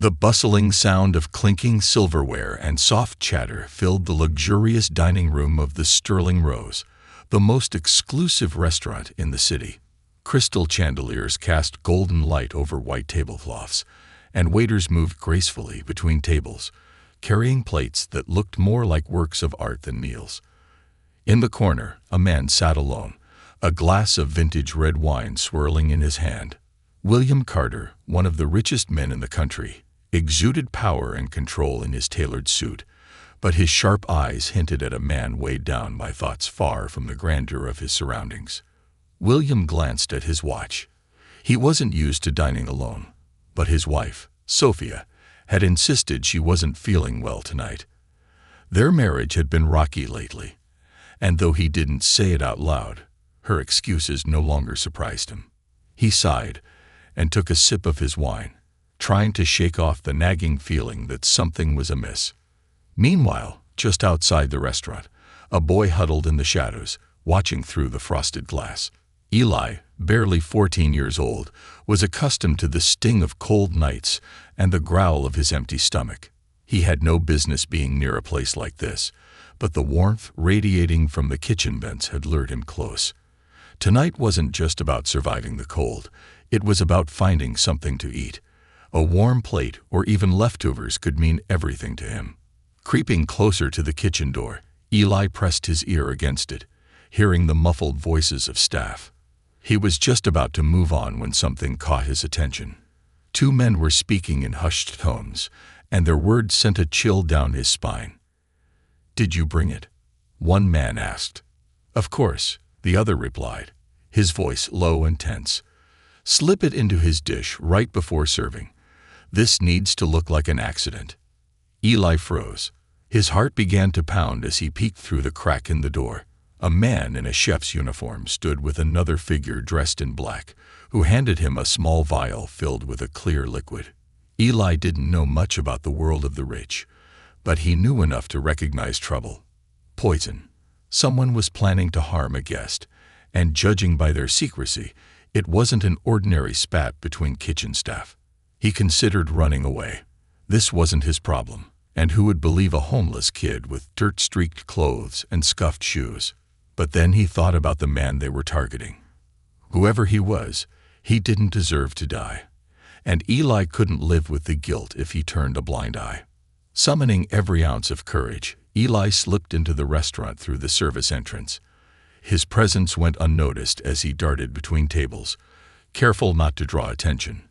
The bustling sound of clinking silverware and soft chatter filled the luxurious dining room of the Sterling Rose, the most exclusive restaurant in the city. Crystal chandeliers cast golden light over white tablecloths, and waiters moved gracefully between tables, carrying plates that looked more like works of art than meals. In the corner, a man sat alone, a glass of vintage red wine swirling in his hand. William Carter, one of the richest men in the country, exuded power and control in his tailored suit, but his sharp eyes hinted at a man weighed down by thoughts far from the grandeur of his surroundings. William glanced at his watch. He wasn't used to dining alone, but his wife, Sophia, had insisted she wasn't feeling well tonight. Their marriage had been rocky lately, and though he didn't say it out loud, her excuses no longer surprised him. He sighed and took a sip of his wine, trying to shake off the nagging feeling that something was amiss. Meanwhile, just outside the restaurant, a boy huddled in the shadows, watching through the frosted glass. Eli, barely 14 years old, was accustomed to the sting of cold nights and the growl of his empty stomach. He had no business being near a place like this, but the warmth radiating from the kitchen vents had lured him close. Tonight wasn't just about surviving the cold, it was about finding something to eat. A warm plate or even leftovers could mean everything to him. Creeping closer to the kitchen door, Eli pressed his ear against it, hearing the muffled voices of staff. He was just about to move on when something caught his attention. Two men were speaking in hushed tones, and their words sent a chill down his spine. "Did you bring it?" one man asked. "Of course," the other replied, his voice low and tense. "Slip it into his dish right before serving. This needs to look like an accident." Eli froze. His heart began to pound as he peeked through the crack in the door. A man in a chef's uniform stood with another figure dressed in black, who handed him a small vial filled with a clear liquid. Eli didn't know much about the world of the rich, but he knew enough to recognize trouble. Poison. Someone was planning to harm a guest, and judging by their secrecy, it wasn't an ordinary spat between kitchen staff. He considered running away. This wasn't his problem, and who would believe a homeless kid with dirt-streaked clothes and scuffed shoes? But then he thought about the man they were targeting. Whoever he was, he didn't deserve to die, and Eli couldn't live with the guilt if he turned a blind eye. Summoning every ounce of courage, Eli slipped into the restaurant through the service entrance. His presence went unnoticed as he darted between tables, careful not to draw attention.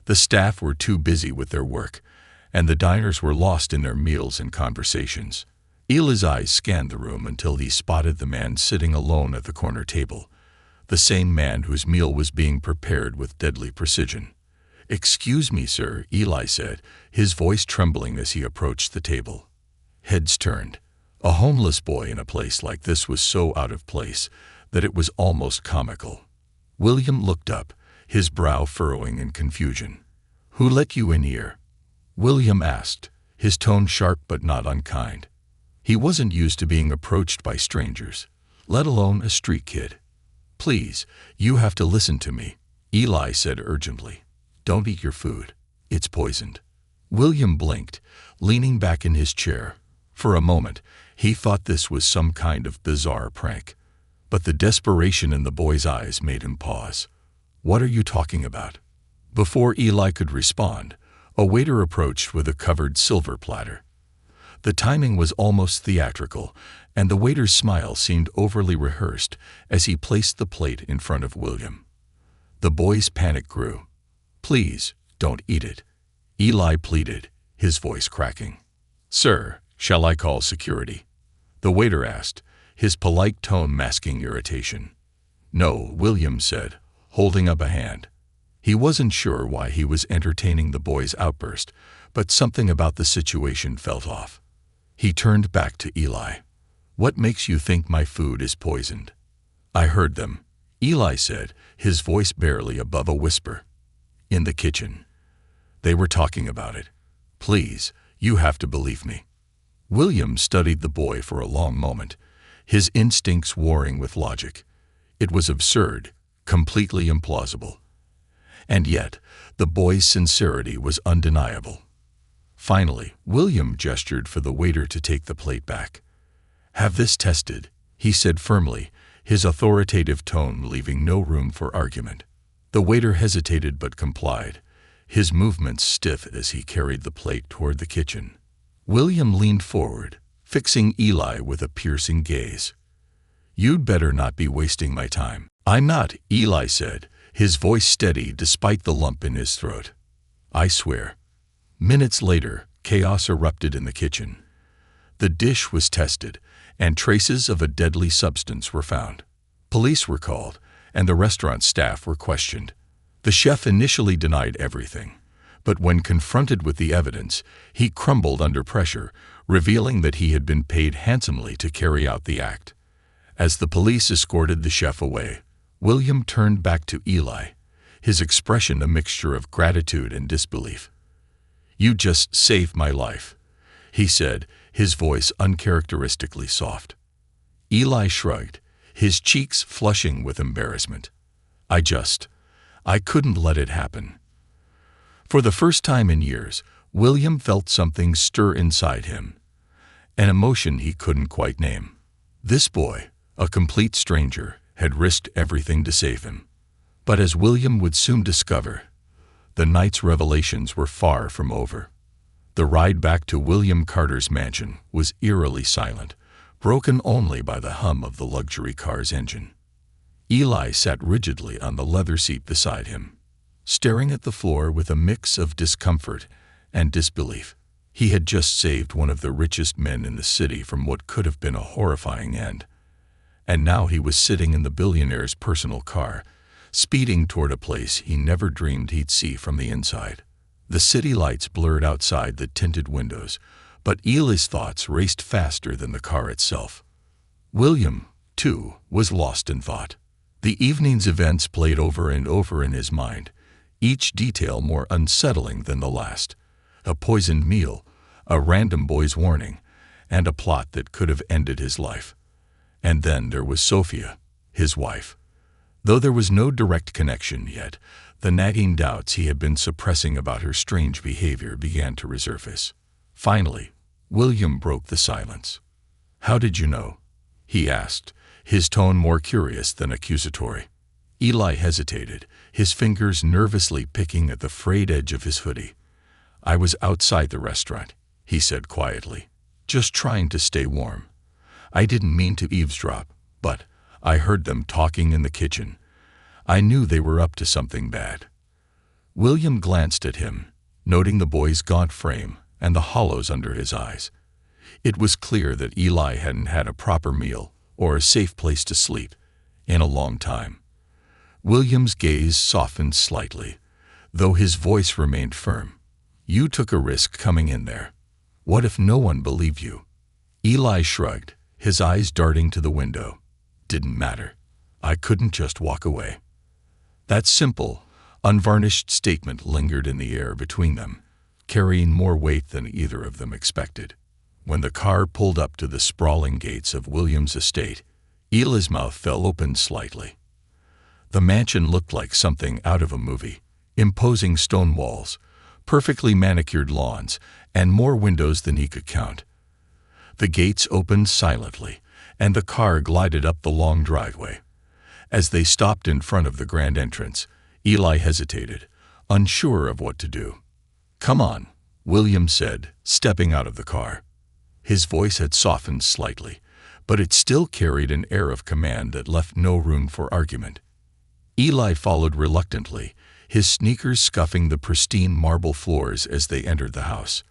The staff were too busy with their work, and the diners were lost in their meals and conversations. Eli's eyes scanned the room until he spotted the man sitting alone at the corner table, the same man whose meal was being prepared with deadly precision. "Excuse me, sir," Eli said, his voice trembling as he approached the table. Heads turned. A homeless boy in a place like this was so out of place that it was almost comical. William looked up, his brow furrowing in confusion. "Who let you in here?" William asked, his tone sharp but not unkind. He wasn't used to being approached by strangers, let alone a street kid. "Please, you have to listen to me," Eli said urgently. "Don't eat your food. It's poisoned." William blinked, leaning back in his chair. For a moment, he thought this was some kind of bizarre prank. But the desperation in the boy's eyes made him pause. "What are you talking about?" Before Eli could respond, a waiter approached with a covered silver platter. The timing was almost theatrical, and the waiter's smile seemed overly rehearsed as he placed the plate in front of William. The boy's panic grew. "Please, don't eat it," Eli pleaded, his voice cracking. "Sir, shall I call security?" the waiter asked, his polite tone masking irritation. "No," William said, holding up a hand. He wasn't sure why he was entertaining the boy's outburst, but something about the situation felt off. He turned back to Eli. "What makes you think my food is poisoned?" "I heard them," Eli said, his voice barely above a whisper. "In the kitchen. They were talking about it. Please, you have to believe me." William studied the boy for a long moment, his instincts warring with logic. It was absurd, completely implausible. And yet, the boy's sincerity was undeniable. Finally, William gestured for the waiter to take the plate back. "Have this tested," he said firmly, his authoritative tone leaving no room for argument. The waiter hesitated but complied, his movements stiff as he carried the plate toward the kitchen. William leaned forward, fixing Eli with a piercing gaze. "You'd better not be wasting my time." "I'm not," Eli said, his voice steady despite the lump in his throat. "I swear." Minutes later, chaos erupted in the kitchen. The dish was tested, and traces of a deadly substance were found. Police were called, and the restaurant staff were questioned. The chef initially denied everything, but when confronted with the evidence, he crumbled under pressure, revealing that he had been paid handsomely to carry out the act. As the police escorted the chef away, William turned back to Eli, his expression a mixture of gratitude and disbelief. "You just saved my life," he said, his voice uncharacteristically soft. Eli shrugged, his cheeks flushing with embarrassment. I couldn't let it happen." For the first time in years, William felt something stir inside him, an emotion he couldn't quite name. This boy, a complete stranger, had risked everything to save him. But as William would soon discover, the night's revelations were far from over. The ride back to William Carter's mansion was eerily silent, broken only by the hum of the luxury car's engine. Eli sat rigidly on the leather seat beside him, staring at the floor with a mix of discomfort and disbelief. He had just saved one of the richest men in the city from what could have been a horrifying end. And now he was sitting in the billionaire's personal car, speeding toward a place he never dreamed he'd see from the inside. The city lights blurred outside the tinted windows, but Eli's thoughts raced faster than the car itself. William, too, was lost in thought. The evening's events played over and over in his mind, each detail more unsettling than the last. A poisoned meal, a random boy's warning, and a plot that could have ended his life. And then there was Sophia, his wife. Though there was no direct connection yet, the nagging doubts he had been suppressing about her strange behavior began to resurface. Finally, William broke the silence. "How did you know?" he asked, his tone more curious than accusatory. Eli hesitated, his fingers nervously picking at the frayed edge of his hoodie. "I was outside the restaurant," he said quietly, "just trying to stay warm. I didn't mean to eavesdrop, but I heard them talking in the kitchen. I knew they were up to something bad." William glanced at him, noting the boy's gaunt frame and the hollows under his eyes. It was clear that Eli hadn't had a proper meal or a safe place to sleep in a long time. William's gaze softened slightly, though his voice remained firm. "You took a risk coming in there. What if no one believed you?" Eli shrugged, his eyes darting to the window. "Didn't matter. I couldn't just walk away." That simple, unvarnished statement lingered in the air between them, carrying more weight than either of them expected. When the car pulled up to the sprawling gates of William's estate, Eli's mouth fell open slightly. The mansion looked like something out of a movie, imposing stone walls, perfectly manicured lawns, and more windows than he could count. The gates opened silently, and the car glided up the long driveway. As they stopped in front of the grand entrance, Eli hesitated, unsure of what to do. "Come on," William said, stepping out of the car. His voice had softened slightly, but it still carried an air of command that left no room for argument. Eli followed reluctantly, his sneakers scuffing the pristine marble floors as they entered the house.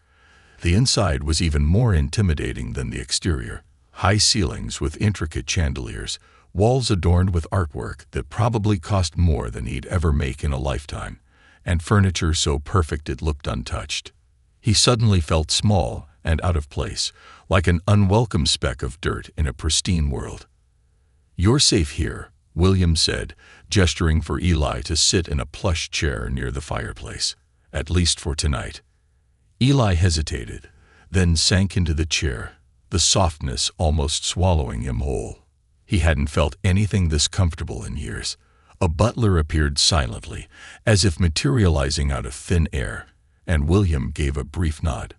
The inside was even more intimidating than the exterior. High ceilings with intricate chandeliers, walls adorned with artwork that probably cost more than he'd ever make in a lifetime, and furniture so perfect it looked untouched. He suddenly felt small and out of place, like an unwelcome speck of dirt in a pristine world. "You're safe here," William said, gesturing for Eli to sit in a plush chair near the fireplace, "at least for tonight." Eli hesitated, then sank into the chair, the softness almost swallowing him whole. He hadn't felt anything this comfortable in years, A butler appeared silently, as if materializing out of thin air, and William gave a brief nod.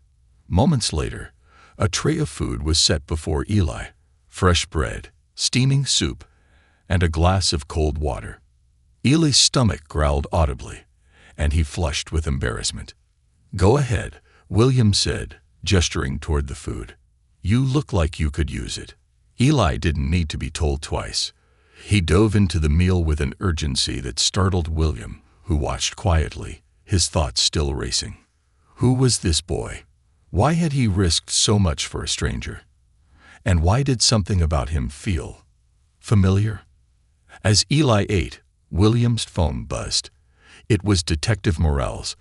Moments later, a tray of food was set before Eli: fresh bread, steaming soup, and a glass of cold water. Eli's stomach growled audibly, and he flushed with embarrassment. "Go ahead," William said, gesturing toward the food. "You look like you could use it." Eli didn't need to be told twice. He dove into the meal with an urgency that startled William, who watched quietly, his thoughts still racing. Who was this boy? Why had he risked so much for a stranger? And why did something about him feel familiar? As Eli ate, William's phone buzzed. It was Detective Morales,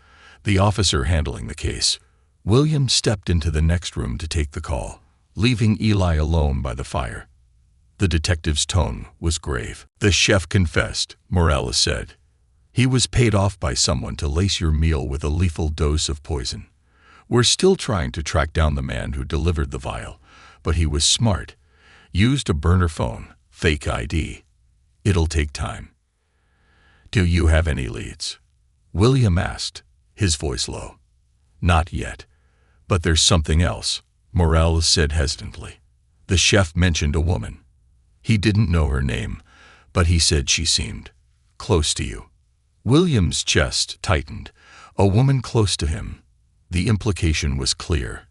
the officer handling the case. William stepped into the next room to take the call, leaving Eli alone by the fire. The detective's tone was grave. "The chef confessed," Morales said. "He was paid off by someone to lace your meal with a lethal dose of poison. We're still trying to track down the man who delivered the vial, but he was smart. Used a burner phone, fake ID. It'll take time." "Do you have any leads?" William asked, his voice low. "Not yet. But there's something else," Morales said hesitantly. "The chef mentioned a woman. He didn't know her name, but he said she seemed close to you." William's chest tightened. A woman close to him. The implication was clear,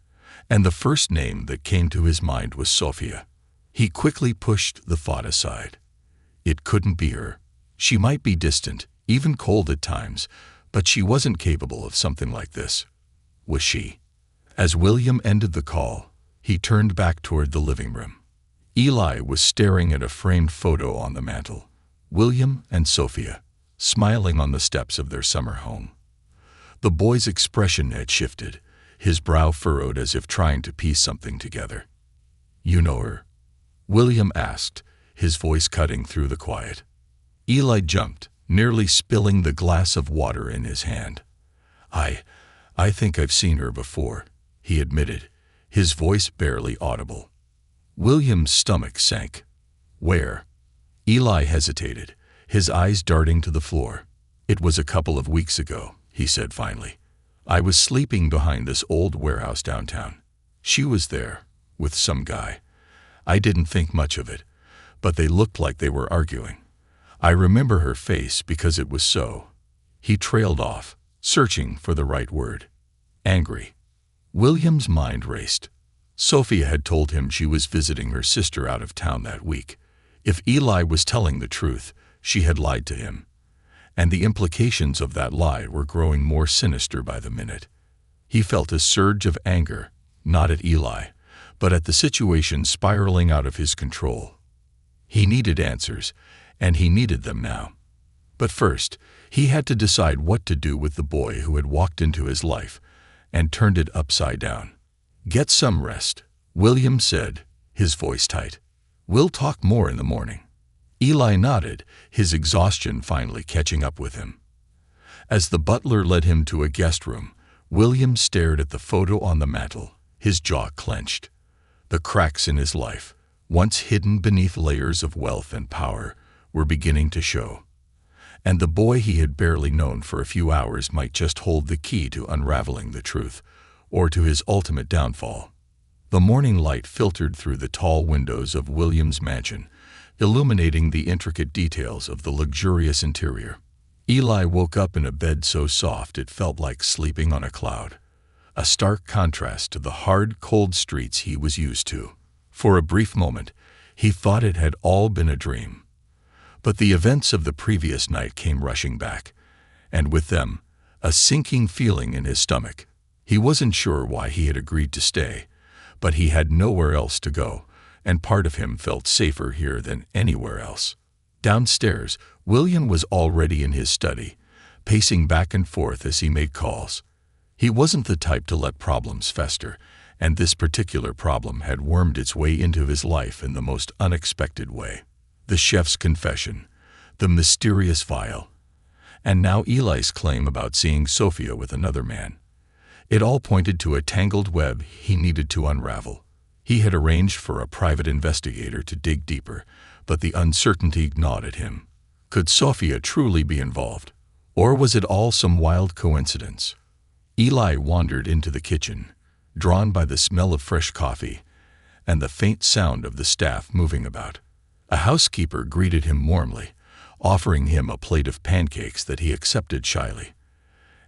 and the first name that came to his mind was Sophia. He quickly pushed the thought aside. It couldn't be her. She might be distant, even cold at times, but she wasn't capable of something like this. Was she? As William ended the call, he turned back toward the living room. Eli was staring at a framed photo on the mantel. William and Sophia, smiling on the steps of their summer home. The boy's expression had shifted, his brow furrowed as if trying to piece something together. "You know her?" William asked, his voice cutting through the quiet. Eli jumped, nearly spilling the glass of water in his hand. I think I've seen her before," he admitted, his voice barely audible. William's stomach sank. "Where?" Eli hesitated, his eyes darting to the floor. "It was a couple of weeks ago," he said finally. "I was sleeping behind this old warehouse downtown. She was there, with some guy. I didn't think much of it, but they looked like they were arguing. I remember her face because it was so." He trailed off, searching for the right word. "Angry." William's mind raced. Sophia had told him she was visiting her sister out of town that week. If Eli was telling the truth, she had lied to him. And the implications of that lie were growing more sinister by the minute. He felt a surge of anger, not at Eli, but at the situation spiraling out of his control. He needed answers, and he needed them now. But first, he had to decide what to do with the boy who had walked into his life and turned it upside down. "Get some rest," William said, his voice tight. "We'll talk more in the morning." Eli nodded, his exhaustion finally catching up with him. As the butler led him to a guest room, William stared at the photo on the mantel, his jaw clenched. The cracks in his life, once hidden beneath layers of wealth and power, were beginning to show. And the boy he had barely known for a few hours might just hold the key to unraveling the truth, or to his ultimate downfall. The morning light filtered through the tall windows of William's mansion, illuminating the intricate details of the luxurious interior. Eli woke up in a bed so soft it felt like sleeping on a cloud, a stark contrast to the hard, cold streets he was used to. For a brief moment, he thought it had all been a dream. But the events of the previous night came rushing back, and with them, a sinking feeling in his stomach. He wasn't sure why he had agreed to stay, but he had nowhere else to go, and part of him felt safer here than anywhere else. Downstairs, William was already in his study, pacing back and forth as he made calls. He wasn't the type to let problems fester, and this particular problem had wormed its way into his life in the most unexpected way. The chef's confession, the mysterious vial, and now Eli's claim about seeing Sophia with another man. It all pointed to a tangled web he needed to unravel. He had arranged for a private investigator to dig deeper, but the uncertainty gnawed at him. Could Sophia truly be involved? Or was it all some wild coincidence? Eli wandered into the kitchen, drawn by the smell of fresh coffee and the faint sound of the staff moving about. A housekeeper greeted him warmly, offering him a plate of pancakes that he accepted shyly.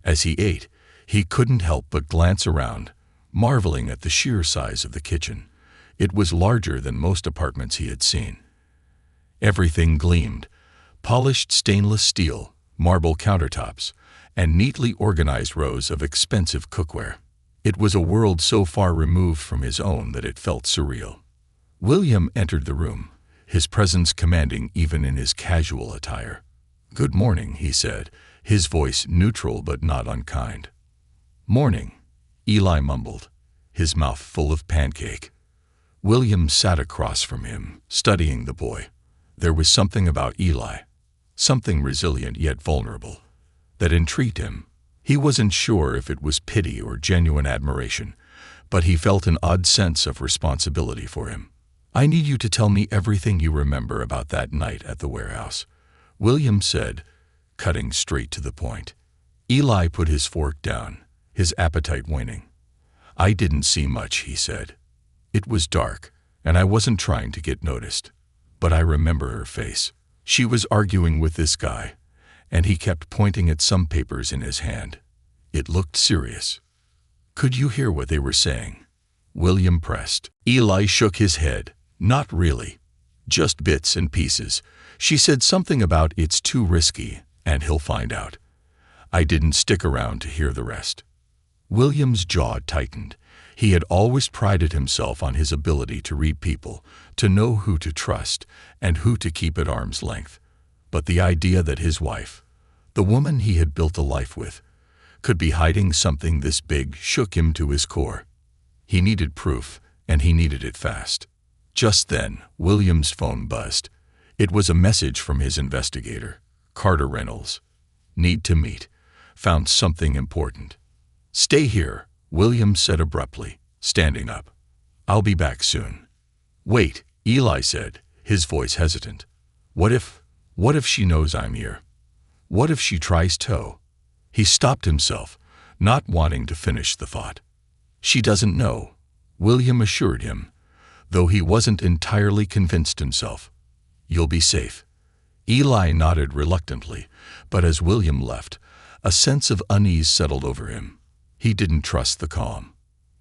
As he ate, he couldn't help but glance around, marveling at the sheer size of the kitchen. It was larger than most apartments he had seen. Everything gleamed: polished stainless steel, marble countertops, and neatly organized rows of expensive cookware. It was a world so far removed from his own that it felt surreal. William entered the room, his presence commanding even in his casual attire. "Good morning," he said, his voice neutral but not unkind. "Morning," Eli mumbled, his mouth full of pancake. William sat across from him, studying the boy. There was something about Eli, something resilient yet vulnerable, that intrigued him. He wasn't sure if it was pity or genuine admiration, but he felt an odd sense of responsibility for him. "I need you to tell me everything you remember about that night at the warehouse," William said, cutting straight to the point. Eli put his fork down, his appetite waning. "I didn't see much," he said. "It was dark, and I wasn't trying to get noticed. But I remember her face. She was arguing with this guy, and he kept pointing at some papers in his hand. It looked serious." "Could you hear what they were saying?" William pressed. Eli shook his head. "Not really. Just bits and pieces. She said something about it's too risky, and he'll find out. I didn't stick around to hear the rest." William's jaw tightened. He had always prided himself on his ability to read people, to know who to trust and who to keep at arm's length. But the idea that his wife, the woman he had built a life with, could be hiding something this big shook him to his core. He needed proof, and he needed it fast. Just then, William's phone buzzed. It was a message from his investigator, Carter Reynolds. "Need to meet. Found something important." "Stay here," William said abruptly, standing up. "I'll be back soon." "Wait," Eli said, his voice hesitant. What if she knows I'm here? What if she tries to?" He stopped himself, not wanting to finish the thought. "She doesn't know," William assured him, though he wasn't entirely convinced himself. "You'll be safe." Eli nodded reluctantly, but as William left, a sense of unease settled over him. He didn't trust the calm.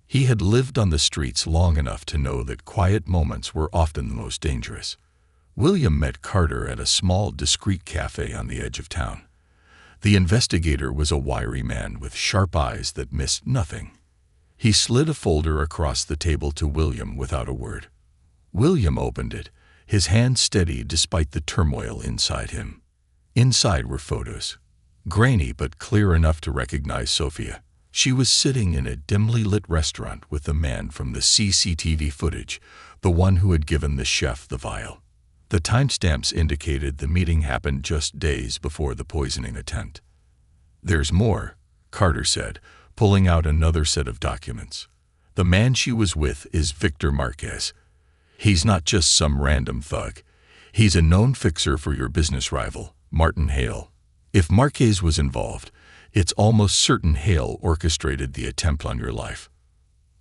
He had lived on the streets long enough to know that quiet moments were often the most dangerous. William met Carter at a small, discreet cafe on the edge of town. The investigator was a wiry man with sharp eyes that missed nothing. He slid a folder across the table to William without a word. William opened it, his hand steady despite the turmoil inside him. Inside were photos, grainy but clear enough to recognize Sophia. She was sitting in a dimly lit restaurant with the man from the CCTV footage, the one who had given the chef the vial. The timestamps indicated the meeting happened just days before the poisoning attempt. "There's more," Carter said, pulling out another set of documents. "The man she was with is Victor Marquez. He's not just some random thug. He's a known fixer for your business rival, Martin Hale. If Marquez was involved, it's almost certain Hale orchestrated the attempt on your life."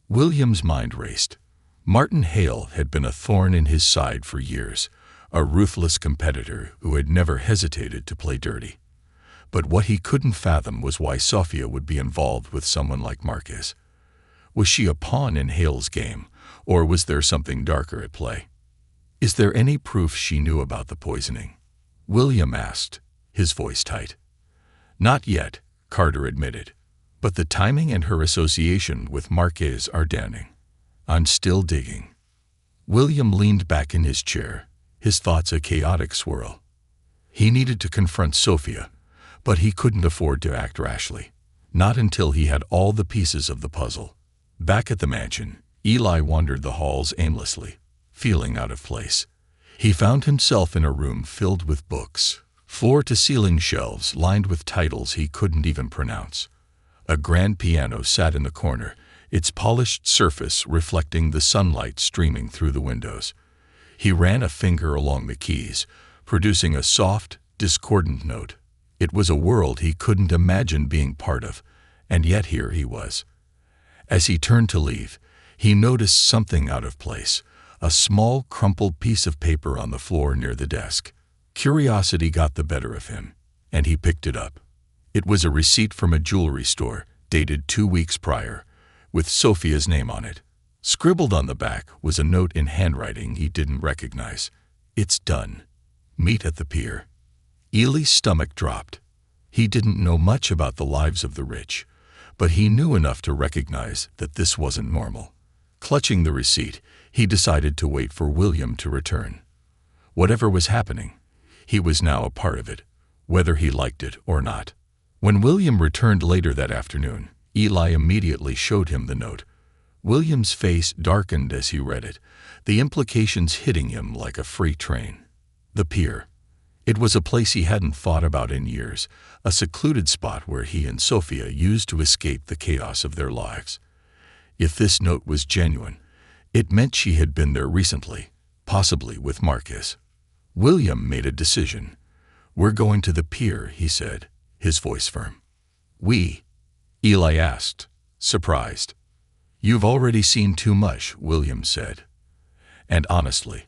William's mind raced. Martin Hale had been a thorn in his side for years, a ruthless competitor who had never hesitated to play dirty. But what he couldn't fathom was why Sophia would be involved with someone like Marquez. Was she a pawn in Hale's game, or was there something darker at play? "Is there any proof she knew about the poisoning?" William asked, his voice tight. "Not yet," Carter admitted, "but the timing and her association with Marquez are damning. I'm still digging." William leaned back in his chair, his thoughts a chaotic swirl. He needed to confront Sophia, but he couldn't afford to act rashly, not until he had all the pieces of the puzzle. Back at the mansion, Eli wandered the halls aimlessly, feeling out of place. He found himself in a room filled with books, floor-to-ceiling shelves lined with titles he couldn't even pronounce. A grand piano sat in the corner, its polished surface reflecting the sunlight streaming through the windows. He ran a finger along the keys, producing a soft, discordant note. It was a world he couldn't imagine being part of, and yet here he was. As he turned to leave, he noticed something out of place, a small, crumpled piece of paper on the floor near the desk. Curiosity got the better of him, and he picked it up. It was a receipt from a jewelry store, dated 2 weeks prior, with Sophia's name on it. Scribbled on the back was a note in handwriting he didn't recognize. "It's done. Meet at the pier." Ely's stomach dropped. He didn't know much about the lives of the rich, but he knew enough to recognize that this wasn't normal. Clutching the receipt, he decided to wait for William to return. Whatever was happening, he was now a part of it, whether he liked it or not. When William returned later that afternoon, Ely immediately showed him the note. William's face darkened as he read it, the implications hitting him like a freight train. The pier. It was a place he hadn't thought about in years, a secluded spot where he and Sophia used to escape the chaos of their lives. If this note was genuine, it meant she had been there recently, possibly with Marcus. William made a decision. "We're going to the pier," he said, his voice firm. "We?" Ely asked, surprised. "You've already seen too much," William said. "And honestly,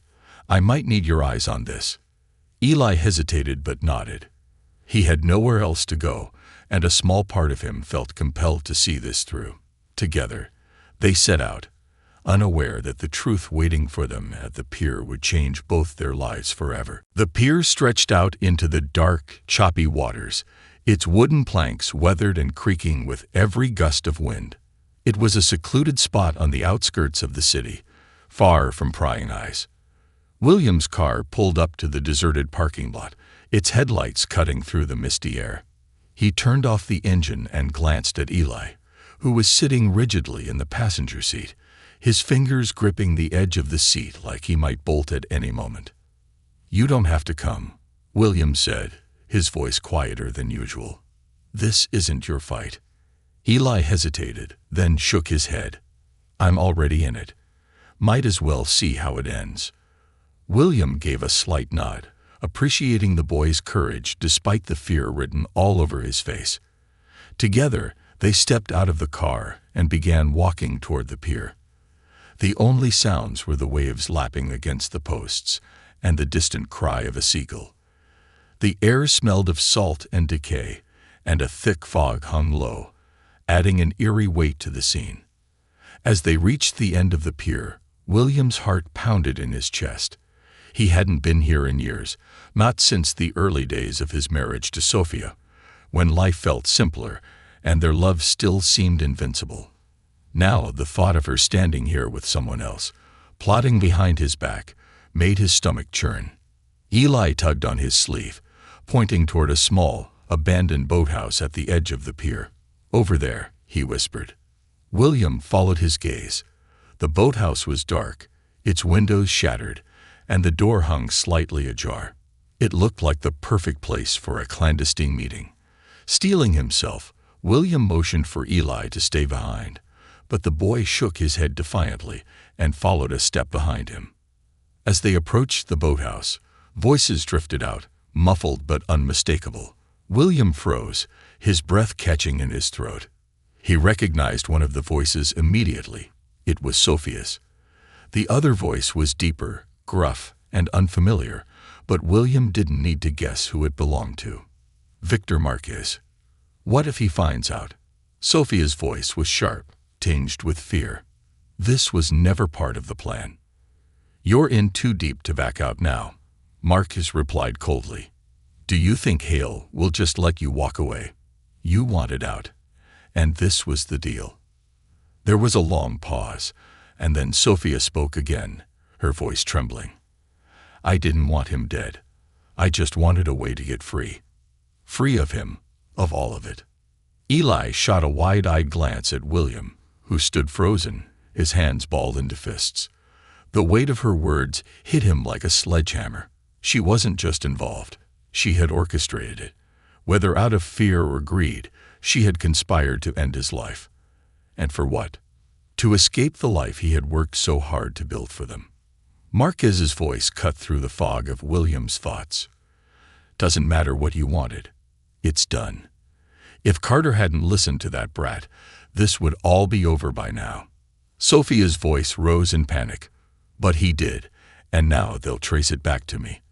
I might need your eyes on this." Ely hesitated but nodded. He had nowhere else to go, and a small part of him felt compelled to see this through. Together, they set out, unaware that the truth waiting for them at the pier would change both their lives forever. The pier stretched out into the dark, choppy waters, its wooden planks weathered and creaking with every gust of wind. It was a secluded spot on the outskirts of the city, far from prying eyes. William's car pulled up to the deserted parking lot, its headlights cutting through the misty air. He turned off the engine and glanced at Ely, who was sitting rigidly in the passenger seat, his fingers gripping the edge of the seat like he might bolt at any moment. "You don't have to come," William said, his voice quieter than usual. "This isn't your fight." Ely hesitated, then shook his head. "I'm already in it. Might as well see how it ends." William gave a slight nod, appreciating the boy's courage despite the fear written all over his face. Together, they stepped out of the car and began walking toward the pier. The only sounds were the waves lapping against the posts and the distant cry of a seagull. The air smelled of salt and decay, and a thick fog hung low, adding an eerie weight to the scene. As they reached the end of the pier, William's heart pounded in his chest. He hadn't been here in years, not since the early days of his marriage to Sophia, when life felt simpler and their love still seemed invincible. Now the thought of her standing here with someone else, plotting behind his back, made his stomach churn. Ely tugged on his sleeve, pointing toward a small, abandoned boathouse at the edge of the pier. "Over there," he whispered. William followed his gaze. The boathouse was dark, its windows shattered, and the door hung slightly ajar. It looked like the perfect place for a clandestine meeting. Steeling himself, William motioned for Ely to stay behind, but the boy shook his head defiantly and followed a step behind him. As they approached the boathouse, voices drifted out, muffled but unmistakable. William froze, his breath catching in his throat. He recognized one of the voices immediately. It was Sophia's. The other voice was deeper, gruff, and unfamiliar, but William didn't need to guess who it belonged to. Victor Marquez. What if he finds out? Sophia's voice was sharp, tinged with fear. This was never part of the plan. "You're in too deep to back out now," Marcus replied coldly. "Do you think Hale will just let you walk away? You wanted out, and this was the deal." There was a long pause, and then Sophia spoke again, her voice trembling. "I didn't want him dead. I just wanted a way to get free. Free of him, of all of it." Ely shot a wide-eyed glance at William, who stood frozen, his hands balled into fists. The weight of her words hit him like a sledgehammer. She wasn't just involved. She had orchestrated it. Whether out of fear or greed, she had conspired to end his life. And for what? To escape the life he had worked so hard to build for them. Marquez's voice cut through the fog of William's thoughts. Doesn't matter what you wanted. It's done. If Carter hadn't listened to that brat, this would all be over by now. Sophia's voice rose in panic. But he did, and now they'll trace it back to me.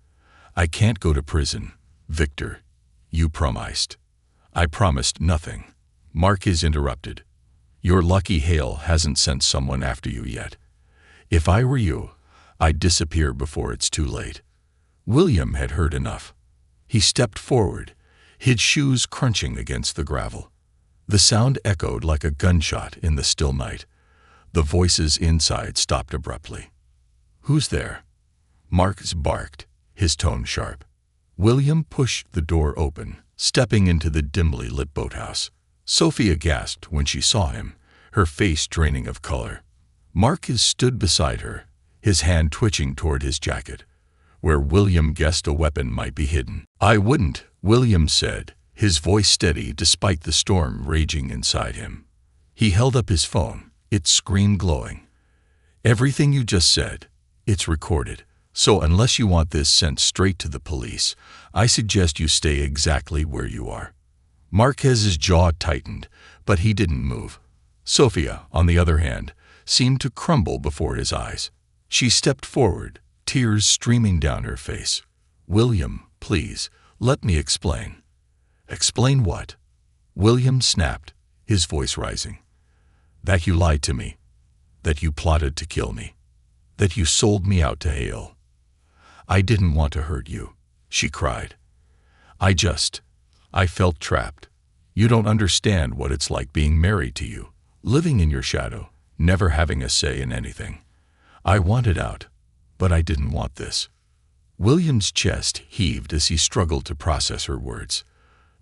I can't go to prison. Victor, you promised. I promised nothing. Marquez interrupted. You're lucky Hale hasn't sent someone after you yet. If I were you, I'd disappear before it's too late. William had heard enough. He stepped forward, his shoes crunching against the gravel. The sound echoed like a gunshot in the still night. The voices inside stopped abruptly. Who's there? Marquez barked, his tone sharp. William pushed the door open, stepping into the dimly lit boathouse. Sophia gasped when she saw him, her face draining of color. Marquez stood beside her, his hand twitching toward his jacket, where William guessed a weapon might be hidden. I wouldn't, William said, his voice steady despite the storm raging inside him. He held up his phone, its screen glowing. Everything you just said, it's recorded. So unless you want this sent straight to the police, I suggest you stay exactly where you are. Marquez's jaw tightened, but he didn't move. Sophia, on the other hand, seemed to crumble before his eyes. She stepped forward, tears streaming down her face. William, please, let me explain. Explain what? William snapped, his voice rising. That you lied to me. That you plotted to kill me. That you sold me out to Hale. I didn't want to hurt you, she cried. I felt trapped. You don't understand what it's like being married to you, living in your shadow, never having a say in anything. I wanted out, but I didn't want this. William's chest heaved as he struggled to process her words.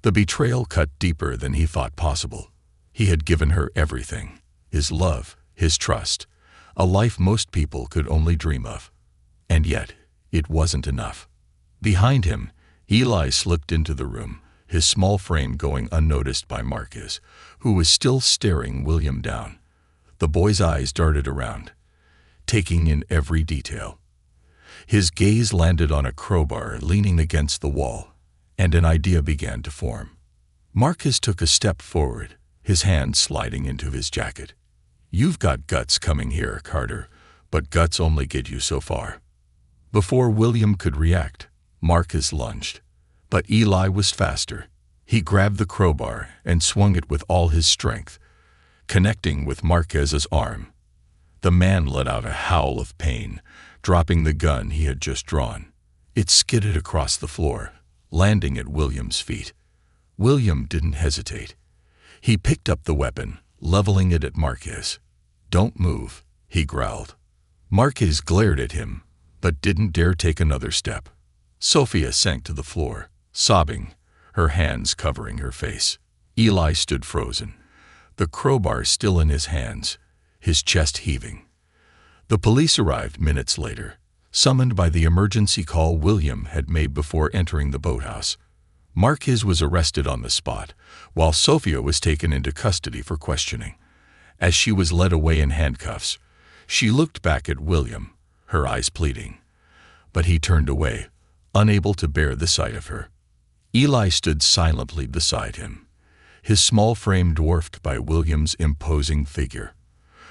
The betrayal cut deeper than he thought possible. He had given her everything, his love, his trust, a life most people could only dream of. And yet, it wasn't enough. Behind him, Eli slipped into the room, his small frame going unnoticed by Marquez, who was still staring William down. The boy's eyes darted around, taking in every detail. His gaze landed on a crowbar leaning against the wall, and an idea began to form. Marquez took a step forward, his hand sliding into his jacket. You've got guts coming here, Carter, but guts only get you so far. Before William could react, Marquez lunged. But Eli was faster. He grabbed the crowbar and swung it with all his strength, connecting with Marquez's arm. The man let out a howl of pain, dropping the gun he had just drawn. It skidded across the floor, landing at William's feet. William didn't hesitate. He picked up the weapon, leveling it at Marquez. Don't move, he growled. Marquez glared at him, but didn't dare take another step. Sophia sank to the floor, sobbing, her hands covering her face. Eli stood frozen, the crowbar still in his hands, his chest heaving. The police arrived minutes later, summoned by the emergency call William had made before entering the boathouse. Marquez was arrested on the spot, while Sophia was taken into custody for questioning. As she was led away in handcuffs, she looked back at William, her eyes pleading. But he turned away, unable to bear the sight of her. Eli stood silently beside him, his small frame dwarfed by William's imposing figure.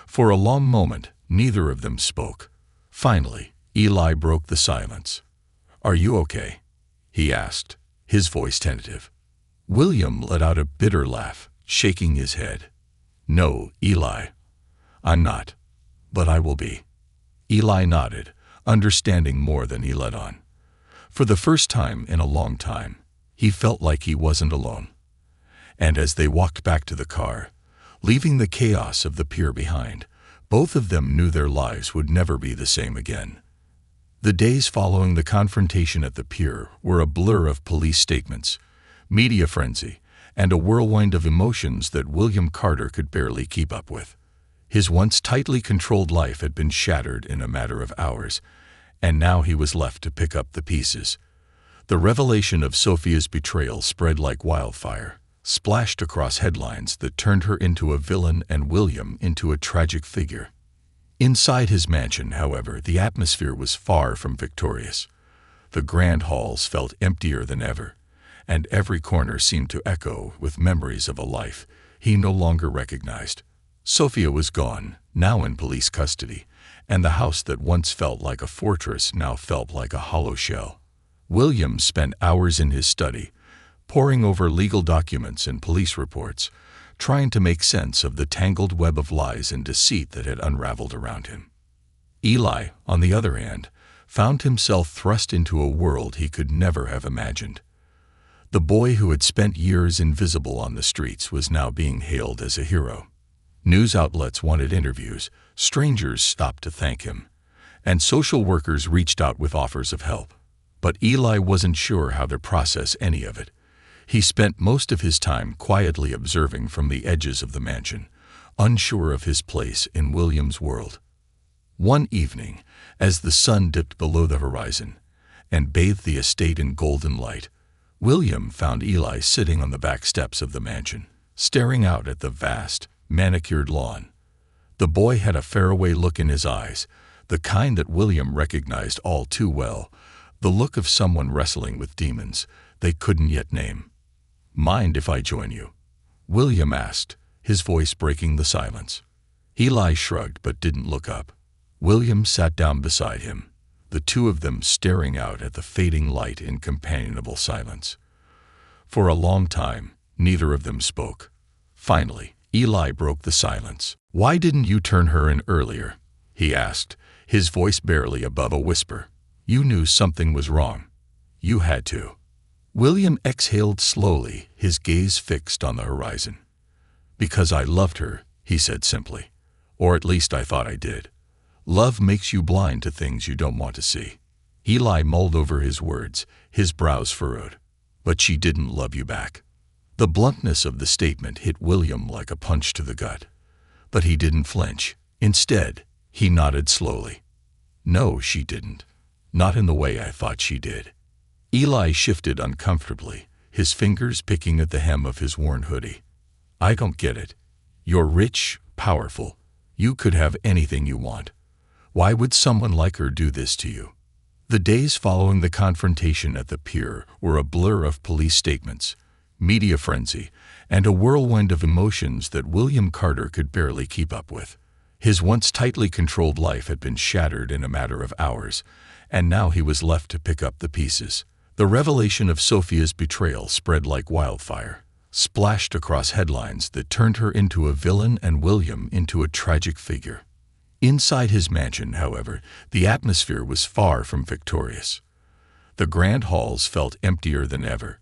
For a long moment, neither of them spoke. Finally, Eli broke the silence. Are you okay? He asked, his voice tentative. William let out a bitter laugh, shaking his head. No, Eli. I'm not. But I will be. Eli nodded, understanding more than he let on. For the first time in a long time, he felt like he wasn't alone. And as they walked back to the car, leaving the chaos of the pier behind, both of them knew their lives would never be the same again. The days following the confrontation at the pier were a blur of police statements, media frenzy, and a whirlwind of emotions that William Carter could barely keep up with. His once tightly controlled life had been shattered in a matter of hours, and now he was left to pick up the pieces. The revelation of Sophia's betrayal spread like wildfire, splashed across headlines that turned her into a villain and William into a tragic figure. Inside his mansion, however, the atmosphere was far from victorious. The grand halls felt emptier than ever, and every corner seemed to echo with memories of a life he no longer recognized. Sophia was gone, now in police custody, and the house that once felt like a fortress now felt like a hollow shell. William spent hours in his study, poring over legal documents and police reports, trying to make sense of the tangled web of lies and deceit that had unraveled around him. Eli, on the other hand, found himself thrust into a world he could never have imagined. The boy who had spent years invisible on the streets was now being hailed as a hero. News outlets wanted interviews, strangers stopped to thank him, and social workers reached out with offers of help. But Eli wasn't sure how to process any of it. He spent most of his time quietly observing from the edges of the mansion, unsure of his place in William's world. One evening, as the sun dipped below the horizon and bathed the estate in golden light, William found Eli sitting on the back steps of the mansion, staring out at the vast, manicured lawn. The boy had a faraway look in his eyes, the kind that William recognized all too well, the look of someone wrestling with demons they couldn't yet name. "Mind if I join you?" William asked, his voice breaking the silence. Eli shrugged but didn't look up. William sat down beside him, the two of them staring out at the fading light in companionable silence. For a long time, neither of them spoke. Finally, Eli broke the silence. "Why didn't you turn her in earlier?" he asked, his voice barely above a whisper. "You knew something was wrong. You had to." William exhaled slowly, his gaze fixed on the horizon. "Because I loved her," he said simply. "Or at least I thought I did. Love makes you blind to things you don't want to see." Eli mulled over his words, his brows furrowed. "But she didn't love you back." The bluntness of the statement hit William like a punch to the gut. But he didn't flinch. Instead, he nodded slowly. "No, she didn't. Not in the way I thought she did." Eli shifted uncomfortably, his fingers picking at the hem of his worn hoodie. "I don't get it. You're rich, powerful. You could have anything you want. Why would someone like her do this to you?" The days following the confrontation at the pier were a blur of police statements, media frenzy, and a whirlwind of emotions that William Carter could barely keep up with. His once tightly controlled life had been shattered in a matter of hours, and now he was left to pick up the pieces. The revelation of Sophia's betrayal spread like wildfire, splashed across headlines that turned her into a villain and William into a tragic figure. Inside his mansion, however, the atmosphere was far from victorious. The grand halls felt emptier than ever,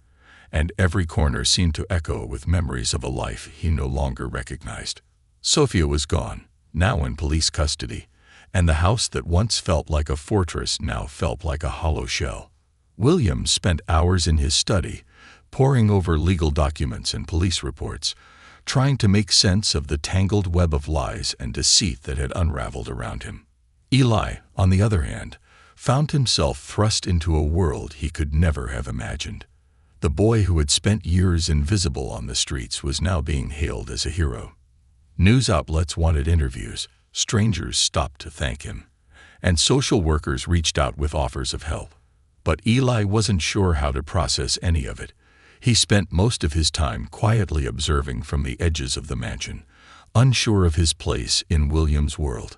and every corner seemed to echo with memories of a life he no longer recognized. Sophia was gone, now in police custody, and the house that once felt like a fortress now felt like a hollow shell. William spent hours in his study, poring over legal documents and police reports, trying to make sense of the tangled web of lies and deceit that had unraveled around him. Eli, on the other hand, found himself thrust into a world he could never have imagined. The boy who had spent years invisible on the streets was now being hailed as a hero. News outlets wanted interviews, strangers stopped to thank him, and social workers reached out with offers of help. But Eli wasn't sure how to process any of it. He spent most of his time quietly observing from the edges of the mansion, unsure of his place in William's world.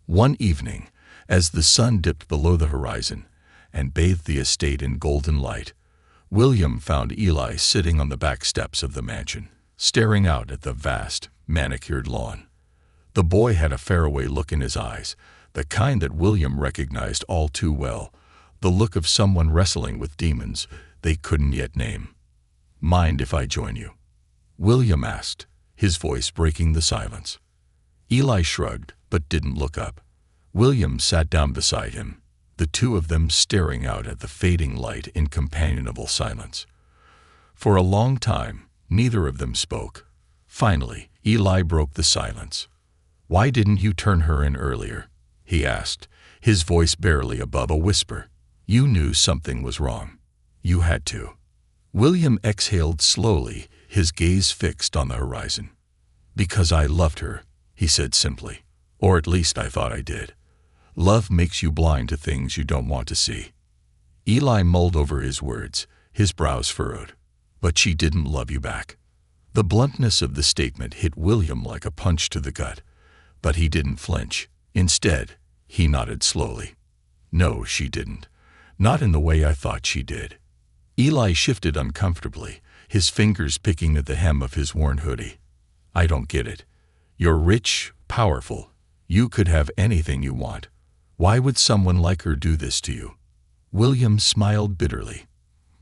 One evening, as the sun dipped below the horizon and bathed the estate in golden light, William found Eli sitting on the back steps of the mansion, staring out at the vast, manicured lawn. The boy had a faraway look in his eyes, the kind that William recognized all too well, the look of someone wrestling with demons they couldn't yet name. "Mind if I join you?" William asked, his voice breaking the silence. Eli shrugged but didn't look up. William sat down beside him, the two of them staring out at the fading light in companionable silence. For a long time, neither of them spoke. Finally, Eli broke the silence. "Why didn't you turn her in earlier?" he asked, his voice barely above a whisper. "You knew something was wrong. You had to." William exhaled slowly, his gaze fixed on the horizon. "Because I loved her," he said simply. "Or at least I thought I did. Love makes you blind to things you don't want to see." Eli mulled over his words, his brows furrowed. But she didn't love you back. The bluntness of the statement hit William like a punch to the gut, but he didn't flinch. Instead, he nodded slowly. No, she didn't. Not in the way I thought she did. Eli shifted uncomfortably, his fingers picking at the hem of his worn hoodie. I don't get it. You're rich, powerful. You could have anything you want. Why would someone like her do this to you? William smiled bitterly.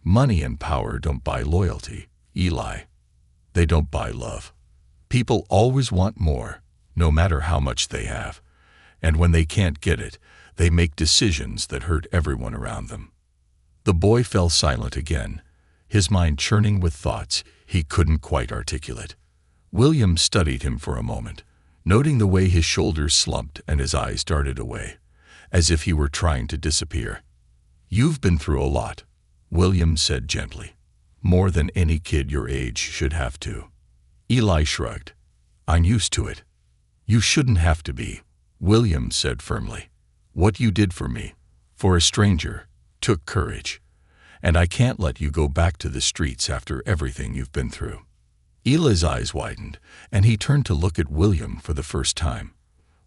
Money and power don't buy loyalty, Eli. They don't buy love. People always want more, no matter how much they have. And when they can't get it, they make decisions that hurt everyone around them. The boy fell silent again, his mind churning with thoughts he couldn't quite articulate. William studied him for a moment, noting the way his shoulders slumped and his eyes darted away, as if he were trying to disappear. You've been through a lot, William said gently. More than any kid your age should have to. Eli shrugged. I'm used to it. You shouldn't have to be, William said firmly. What you did for me, for a stranger, took courage. And I can't let you go back to the streets after everything you've been through. Eli's eyes widened, and he turned to look at William for the first time.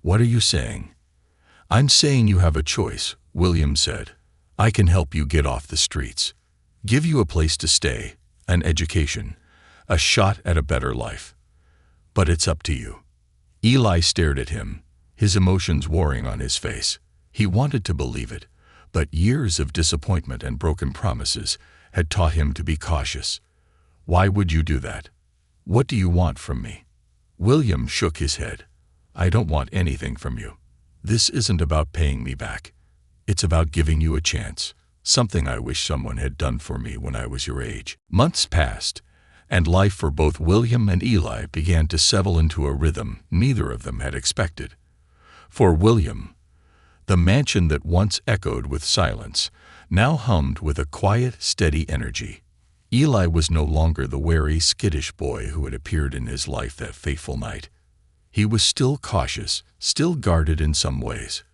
What are you saying? I'm saying you have a choice, William said. I can help you get off the streets. Give you a place to stay, an education, a shot at a better life. But it's up to you. Eli stared at him, his emotions warring on his face. He wanted to believe it, but years of disappointment and broken promises had taught him to be cautious. Why would you do that? What do you want from me? William shook his head. I don't want anything from you. This isn't about paying me back. It's about giving you a chance, something I wish someone had done for me when I was your age. Months passed, and life for both William and Eli began to settle into a rhythm neither of them had expected. For William, the mansion that once echoed with silence now hummed with a quiet, steady energy. Eli was no longer the wary, skittish boy who had appeared in his life that fateful night. He was still cautious, still guarded in some ways,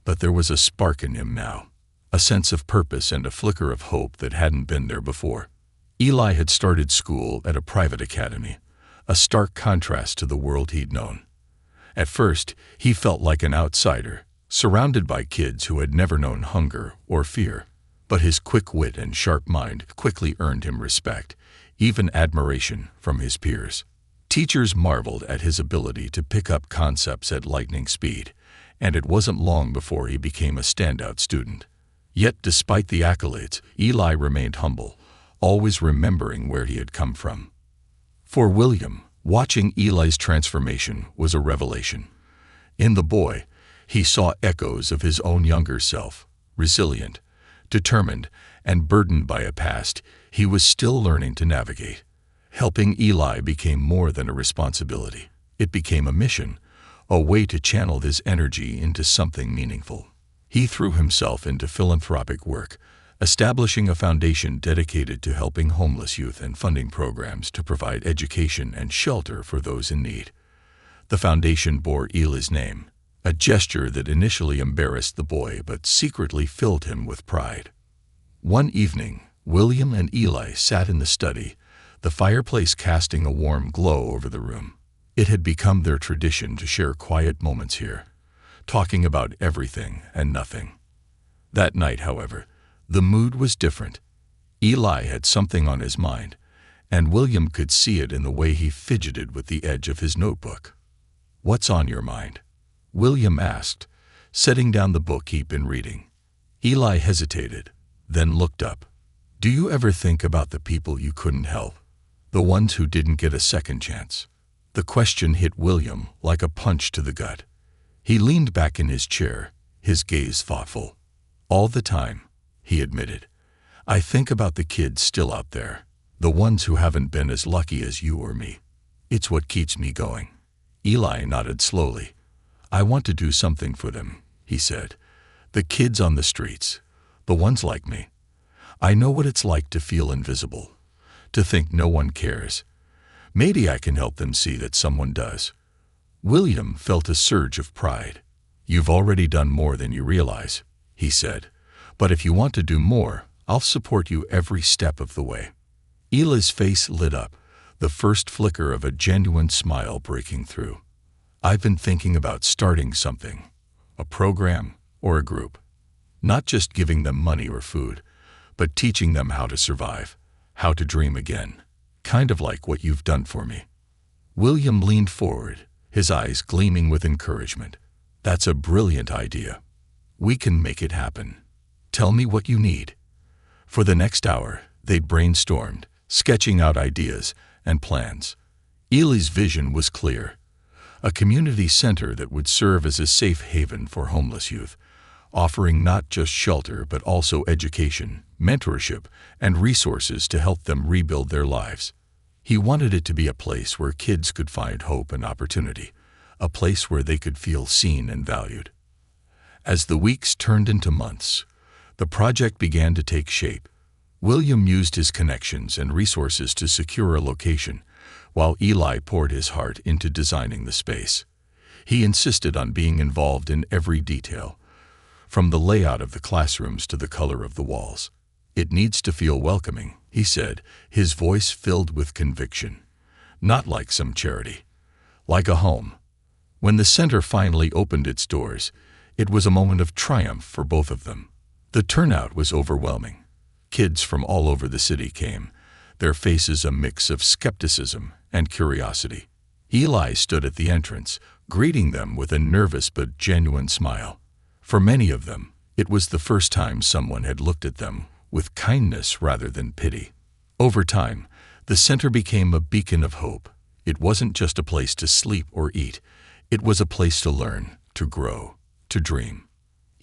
but there was a spark in him now, a sense of purpose and a flicker of hope that hadn't been there before. Eli had started school at a private academy, a stark contrast to the world he'd known. At first, he felt like an outsider, surrounded by kids who had never known hunger or fear. But his quick wit and sharp mind quickly earned him respect, even admiration, from his peers. Teachers marveled at his ability to pick up concepts at lightning speed, and it wasn't long before he became a standout student. Yet despite the accolades, Eli remained humble, always remembering where he had come from. For William, watching Eli's transformation was a revelation. In the boy, he saw echoes of his own younger self, resilient, determined, and burdened by a past he was still learning to navigate. Helping Eli became more than a responsibility. It became a mission, a way to channel his energy into something meaningful. He threw himself into philanthropic work, establishing a foundation dedicated to helping homeless youth and funding programs to provide education and shelter for those in need. The foundation bore Eli's name, a gesture that initially embarrassed the boy but secretly filled him with pride. One evening, William and Eli sat in the study, the fireplace casting a warm glow over the room. It had become their tradition to share quiet moments here, talking about everything and nothing. That night, however, the mood was different. Eli had something on his mind, and William could see it in the way he fidgeted with the edge of his notebook. What's on your mind? William asked, setting down the book he'd been reading. Eli hesitated, then looked up. Do you ever think about the people you couldn't help? The ones who didn't get a second chance? The question hit William like a punch to the gut. He leaned back in his chair, his gaze thoughtful. All the time, he admitted. I think about the kids still out there, the ones who haven't been as lucky as you or me. It's what keeps me going. Eli nodded slowly. I want to do something for them, he said. The kids on the streets, the ones like me. I know what it's like to feel invisible, to think no one cares. Maybe I can help them see that someone does. William felt a surge of pride. You've already done more than you realize, he said. But if you want to do more, I'll support you every step of the way." Eli's face lit up, the first flicker of a genuine smile breaking through. "I've been thinking about starting something, a program or a group. Not just giving them money or food, but teaching them how to survive, how to dream again. Kind of like what you've done for me." William leaned forward, his eyes gleaming with encouragement. "That's a brilliant idea. We can make it happen. Tell me what you need." For the next hour, they brainstormed, sketching out ideas and plans. Eli's vision was clear: a community center that would serve as a safe haven for homeless youth, offering not just shelter but also education, mentorship, and resources to help them rebuild their lives. He wanted it to be a place where kids could find hope and opportunity, a place where they could feel seen and valued. As the weeks turned into months, the project began to take shape. William used his connections and resources to secure a location, while Eli poured his heart into designing the space. He insisted on being involved in every detail, from the layout of the classrooms to the color of the walls. "It needs to feel welcoming," he said, his voice filled with conviction. "Not like some charity, like a home." When the center finally opened its doors, it was a moment of triumph for both of them. The turnout was overwhelming. Kids from all over the city came, their faces a mix of skepticism and curiosity. Eli stood at the entrance, greeting them with a nervous but genuine smile. For many of them, it was the first time someone had looked at them with kindness rather than pity. Over time, the center became a beacon of hope. It wasn't just a place to sleep or eat. It was a place to learn, to grow, to dream.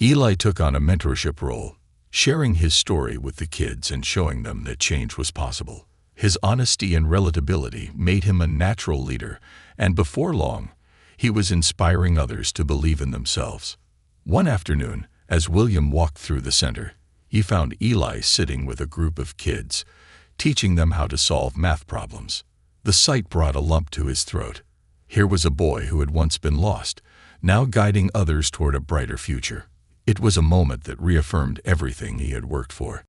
Eli took on a mentorship role, sharing his story with the kids and showing them that change was possible. His honesty and relatability made him a natural leader, and before long, he was inspiring others to believe in themselves. One afternoon, as William walked through the center, he found Eli sitting with a group of kids, teaching them how to solve math problems. The sight brought a lump to his throat. Here was a boy who had once been lost, now guiding others toward a brighter future. It was a moment that reaffirmed everything he had worked for.